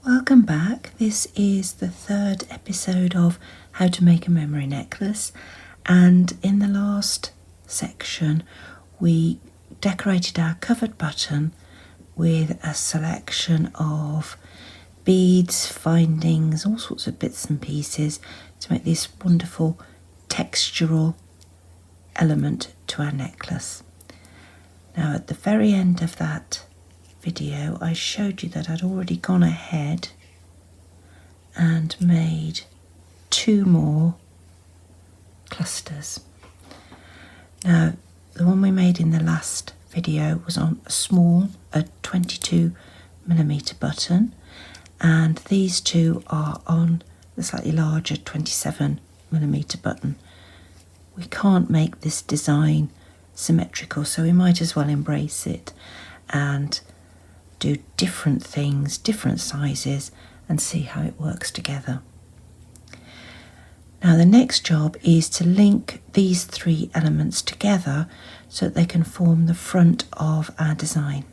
Welcome back. This is the third episode of How to Make a Memory Necklace, and in the last section we decorated our covered button with a selection of beads, findings, all sorts of bits and pieces to make this wonderful textural element to our necklace. Now at the very end of that video I showed you that I'd already gone ahead and made 2 more clusters. Now the one we made in the last video was on a 22mm button, and these two are on the slightly larger 27mm button. We can't make this design symmetrical, so we might as well embrace it and do different things, different sizes, and see how it works together. Now the next job is to link these 3 elements together so that they can form the front of our design.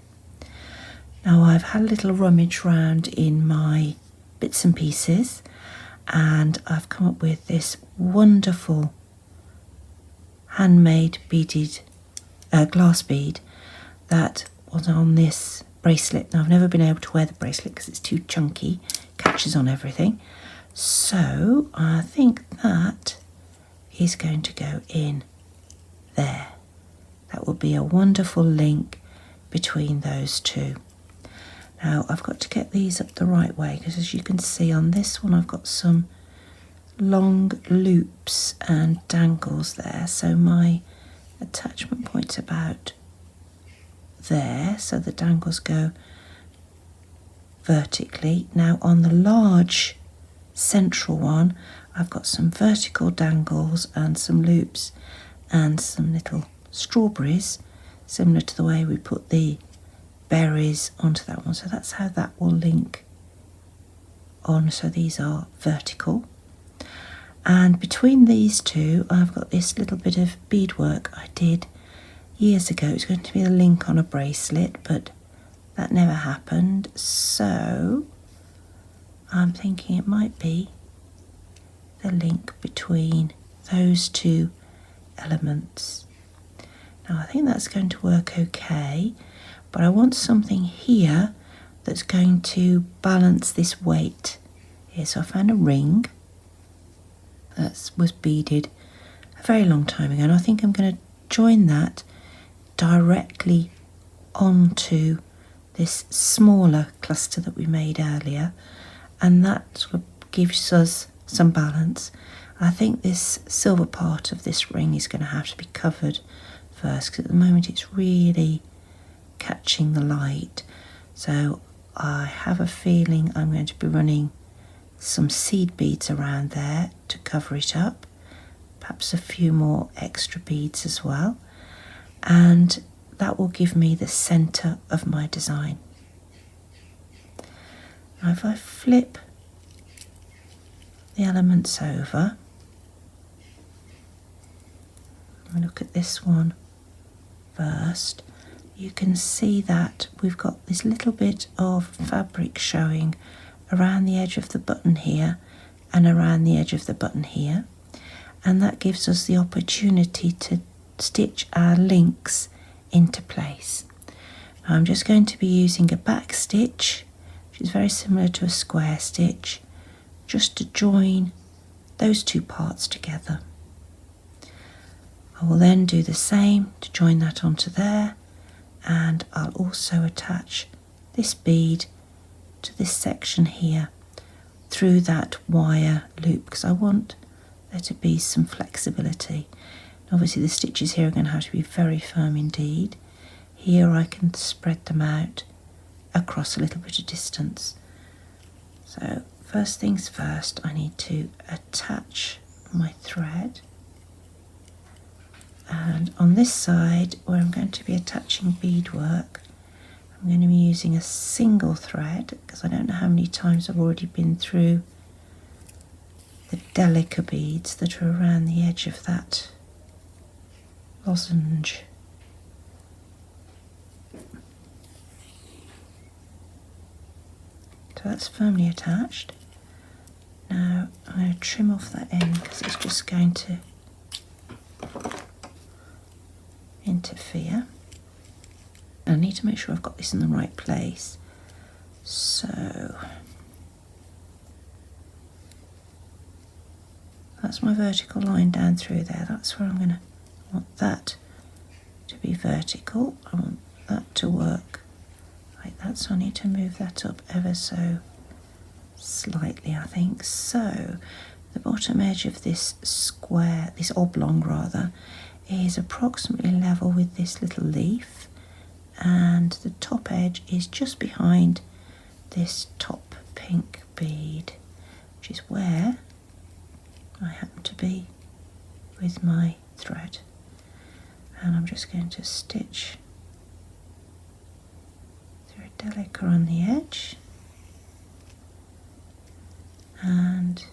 Now I've had a little rummage round in my bits and pieces, and I've come up with this wonderful handmade beaded glass bead that was on this bracelet. Now I've never been able to wear the bracelet because it's too chunky, catches on everything, so I think that is going to go in there. That will be a wonderful link between those two. Now I've got to get these up the right way, because as you can see on this one I've got some long loops and dangles there, so my attachment point's about there, so the dangles go vertically. Now on the large central one I've got some vertical dangles and some loops and some little strawberries, similar to the way we put the berries onto that one, so that's how that will link on. So these are vertical, and between these two I've got this little bit of beadwork I did years ago. It's going to be a link on a bracelet, but that never happened, so I'm thinking it might be the link between those 2 elements. Now I think that's going to work okay, but I want something here that's going to balance this weight here. So I found a ring that was beaded a very long time ago, and I think I'm going to join that directly onto this smaller cluster that we made earlier, and that sort of gives us some balance. I think this silver part of this ring is going to have to be covered first, because at the moment it's really catching the light, so I have a feeling I'm going to be running some seed beads around there to cover it up, perhaps a few more extra beads as well, and that will give me the centre of my design. Now if I flip the elements over and look at this one first, you can see that we've got this little bit of fabric showing around the edge of the button here and around the edge of the button here, and that gives us the opportunity to stitch our links into place. Now I'm just going to be using a back stitch, which is very similar to a square stitch, just to join those 2 parts together. I will then do the same to join that onto there, and I'll also attach this bead to this section here through that wire loop, because I want there to be some flexibility. Obviously the stitches here are going to have to be very firm indeed. Here I can spread them out across a little bit of distance. So first things first, I need to attach my thread, and on this side where I'm going to be attaching beadwork, I'm going to be using a single thread, because I don't know how many times I've already been through the delica beads that are around the edge of that lozenge. So that's firmly attached. Now I'm going to trim off that end because it's just going to interfere. I need to make sure I've got this in the right place. So that's my vertical line down through there. That's where I'm going to want that to be vertical. I want that to work like that, so I need to move that up ever so slightly, I think. So the bottom edge of this square, this oblong rather, is approximately level with this little leaf, and the top edge is just behind this top pink bead, which is where I happen to be with my thread. And I'm just going to stitch through a delica on the edge and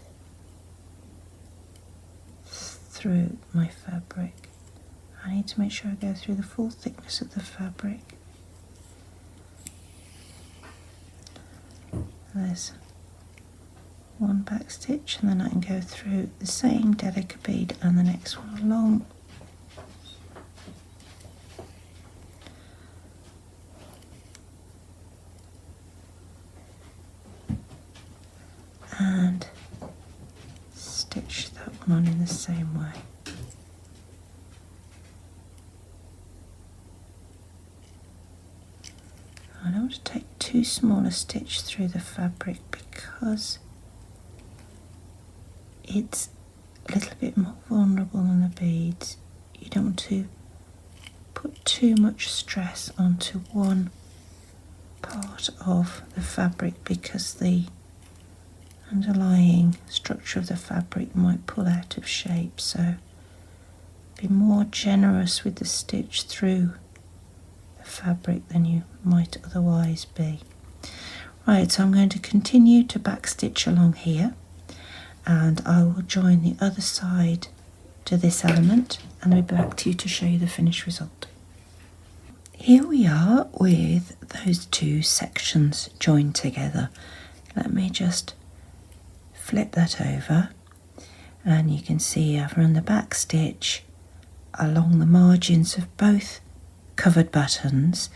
through my fabric. I need to make sure I go through the full thickness of the fabric. There's one back stitch, and then I can go through the same delica bead and the next one along. And stitch that one on in the same way. I don't want to take too small a stitch through the fabric because it's a little bit more vulnerable than the beads. You don't want to put too much stress onto one part of the fabric because the underlying structure of the fabric might pull out of shape. So be more generous with the stitch through the fabric than you might otherwise be. Right, so I'm going to continue to back stitch along here, and I will join the other side to this element and I'll be back to you to show you the finished result. Here we are with those two sections joined together. Let me just flip that over, and you can see I've run the back stitch along the margins of both covered buttons,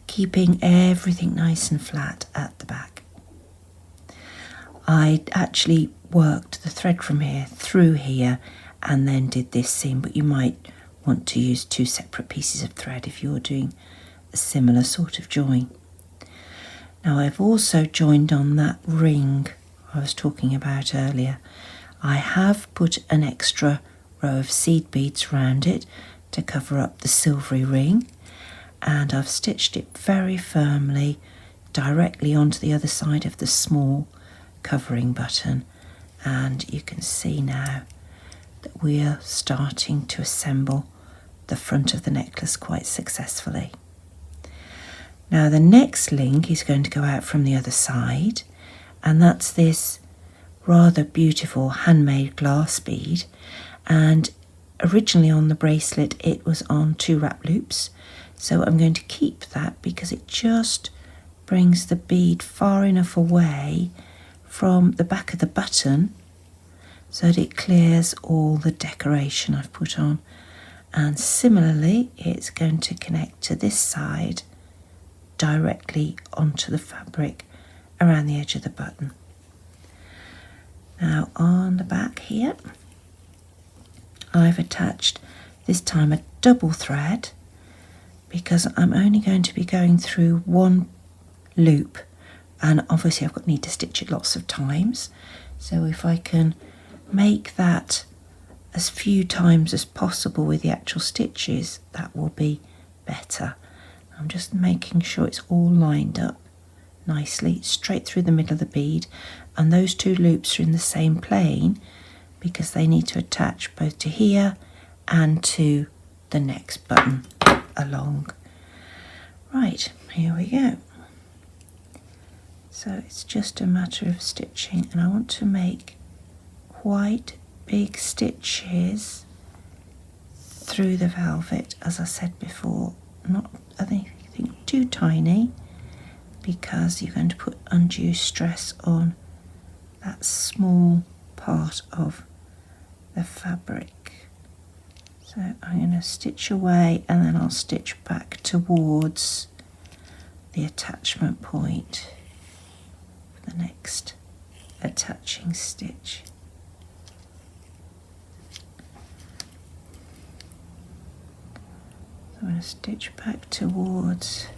keeping everything nice and flat at the back. I actually worked the thread from here through here and then did this seam, but you might want to use two separate pieces of thread if you're doing a similar sort of join. Now I've also joined on that ring I was talking about earlier. I have put an extra row of seed beads around it to cover up the silvery ring, and I've stitched it very firmly directly onto the other side of the small covering button, and you can see now that we are starting to assemble the front of the necklace quite successfully. Now the next link is going to go out from the other side, and that's this rather beautiful handmade glass bead, and originally on the bracelet it was on 2 wrap loops, so I'm going to keep that because it just brings the bead far enough away from the back of the button so that it clears all the decoration I've put on. And similarly it's going to connect to this side directly onto the fabric around the edge of the button. Now on the back here I've attached this time a double thread because I'm only going to be going through one loop, and obviously I've got need to stitch it lots of times, so if I can make that as few times as possible with the actual stitches, that will be better. I'm just making sure it's all lined up nicely straight through the middle of the bead, and those 2 loops are in the same plane because they need to attach both to here and to the next button along. Right, here we go. So it's just a matter of stitching, and I want to make quite big stitches through the velvet, as I said before, not anything too tiny, because you're going to put undue stress on that small part of the fabric. So I'm going to stitch away and then I'll stitch back towards the attachment point for the next attaching stitch. So I'm going to stitch back towards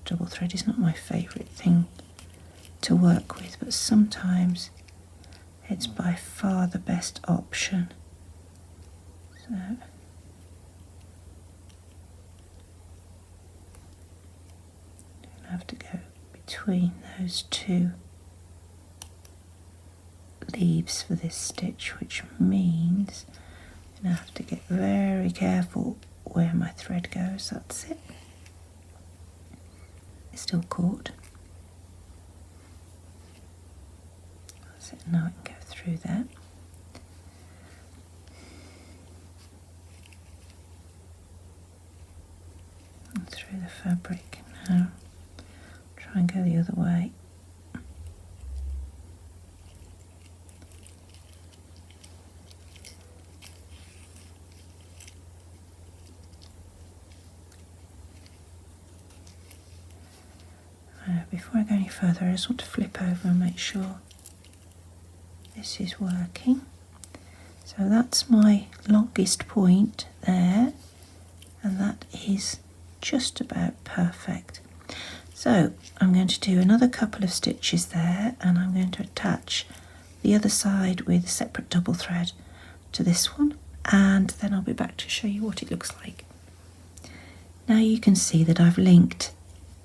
double thread is not my favourite thing to work with, but sometimes it's by far the best option. So don't have to go between those two leaves for this stitch, which means I'm going to have to get very careful where my thread goes. That's it. It's still caught. That's it. Now I can go through there. And through the fabric. Now try and go the other way. Before I go any further, I just want to flip over and make sure this is working. So that's my longest point there, and that is just about perfect. So I'm going to do another couple of stitches there, and I'm going to attach the other side with a separate double thread to this one, and then I'll be back to show you what it looks like. Now you can see that I've linked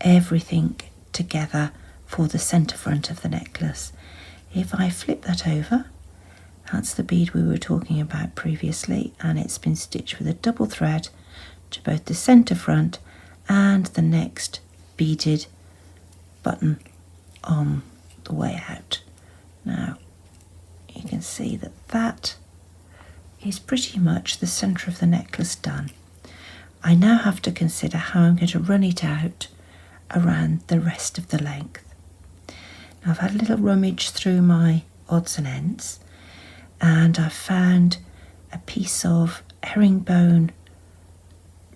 everything together for the centre front of the necklace. If I flip that over, that's the bead we were talking about previously, and it's been stitched with a double thread to both the centre front and the next beaded button on the way out. Now you can see that that is pretty much the centre of the necklace done. I now have to consider how I'm going to run it out around the rest of the length. Now I've had a little rummage through my odds and ends, and I've found a piece of herringbone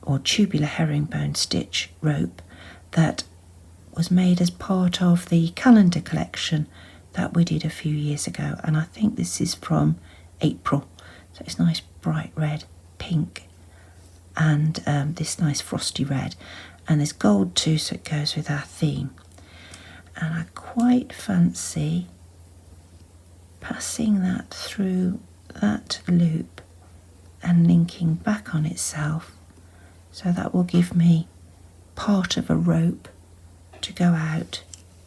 or tubular herringbone stitch rope that was made as part of the calendar collection that we did a few years ago, and I think this is from April. So it's nice bright red, pink, and this nice frosty red, and there's gold too, so it goes with our theme. And I quite fancy passing that through that loop and linking back on itself, so that will give me part of a rope to go out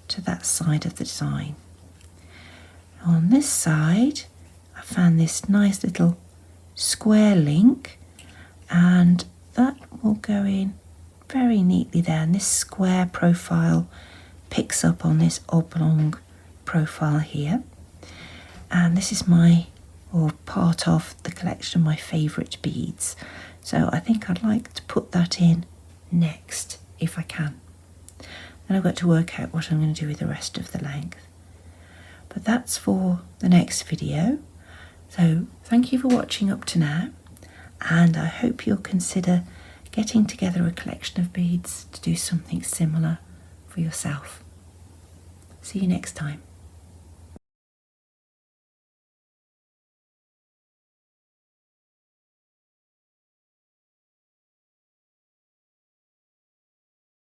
to that side of the design. On this side I found this nice little square link, and that will go in very neatly there, and this square profile picks up on this oblong profile here, and this is my, or part of the collection of my favourite beads, so I think I'd like to put that in next if I can. Then I've got to work out what I'm going to do with the rest of the length, but that's for the next video. So thank you for watching up to now, and I hope you'll consider getting together a collection of beads to do something similar for yourself. See you next time.